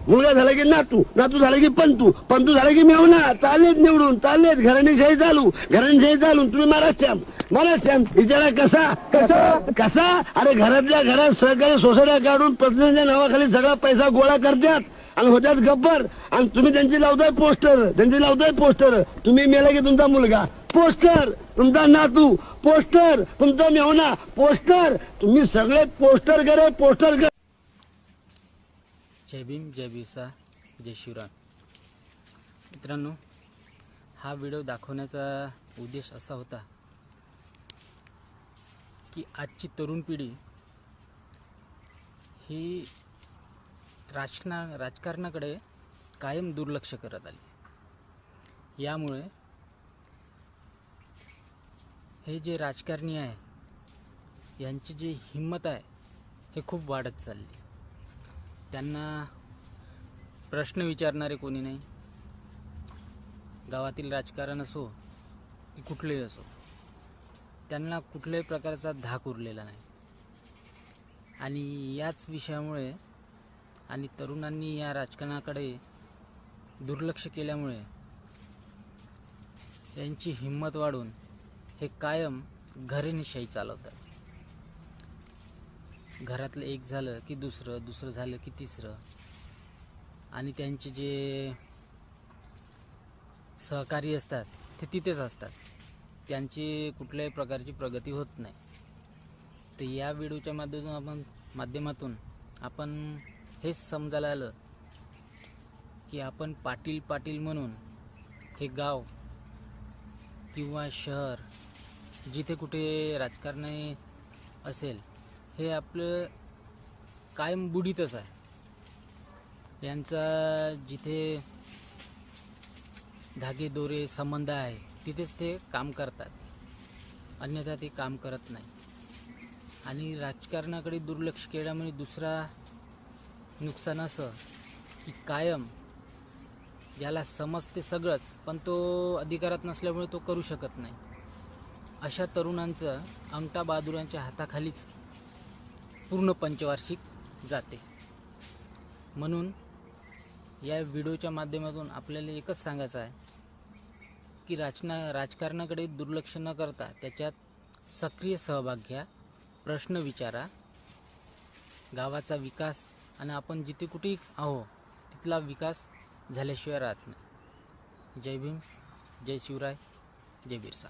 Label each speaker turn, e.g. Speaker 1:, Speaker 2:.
Speaker 1: मुलगा झाला की नातू, नातू झाला की पंतू, पंतू झाला की मेवना. चालेत निवडून, चालेत घराणीशाही चालू, घराणीशाही चालून. तुम्ही महाराष्ट्र विचारा कसा कसा कसा. अरे घरातल्या घरात सहकारी सोसायट्या काढून प्रतिनिधीच्या नावाखाली सगळा पैसा गोळा करतात आणि होत्यात गब्बर. आणि तुम्ही त्यांची लावताय पोस्टर. तुम्ही मेला की तुमचा मुलगा पोस्टर, तुमचा नातू पोस्टर, तुमचा मेवना पोस्टर. तुम्ही सगळे पोस्टर करे.
Speaker 2: जय भीम, जय बिरसा, जय शिवराम. मित्रांनो, हा व्हिडिओ दाखवण्याचा उद्देश असा होता की आजची तरुण पिढी ही राजकारणाकडे कायम दुर्लक्ष करत आली. यामुळे हे जे राजकारणी आहे यांची जी हिंमत आहे हे खूप वाढत चालली. त्यांना प्रश्न विचारणारे कोणी नाही. गावातील राजकारण असो की कुठलेही असो, त्यांना कुठल्याही प्रकारचा धाक उरलेला नाही. आणि याच विषयामुळे आणि तरुणांनी या राजकारणाकडे दुर्लक्ष केल्यामुळे यांची हिंमत वाढून हे कायम घराणेशाही चालवतात. घरातलं एक झालं की दुसरं झालं की तिसरं. आणि त्यांचे जे सहकारी असतात ते तिथेच असतात. त्यांची कुठल्याही प्रकारची प्रगती होत नाही. तर या व्हिडिओच्या माध्यमातून आपण हेच समजायला आलं की आपण पाटील म्हणून हे गाव किंवा शहर जिथे कुठे राजकारणी असेल हे आपलं कायम बुडीतच आहे. यांचा जिथे धागेदोरे संबंध आहे तिथेच ते काम करतात, अन्यथा ते काम करत नाही. आणि राजकारणाकडे दुर्लक्ष केल्यामुळे दुसरा नुकसान असं की कायम ज्याला समजते सगळंच पण तो अधिकारात नसल्यामुळे तो करू शकत नाही, अशा तरुणांचं अंगठा बहादुरांच्या हाताखालीच पूर्ण पंचवार्षिक जाते. म्हणून या व्हिडिओच्या माध्यमातून आपल्याला एकच सांगायचं आहे की राजकारणाकडे दुर्लक्ष न करता त्याच्यात सक्रिय सहभाग घ्या, प्रश्न विचारा. गावाचा विकास आणि आपण जिथे कुठेही आहो तिथला विकास झाल्याशिवाय राहत नाही. जय भीम, जय शिवराय, जय बिरसा.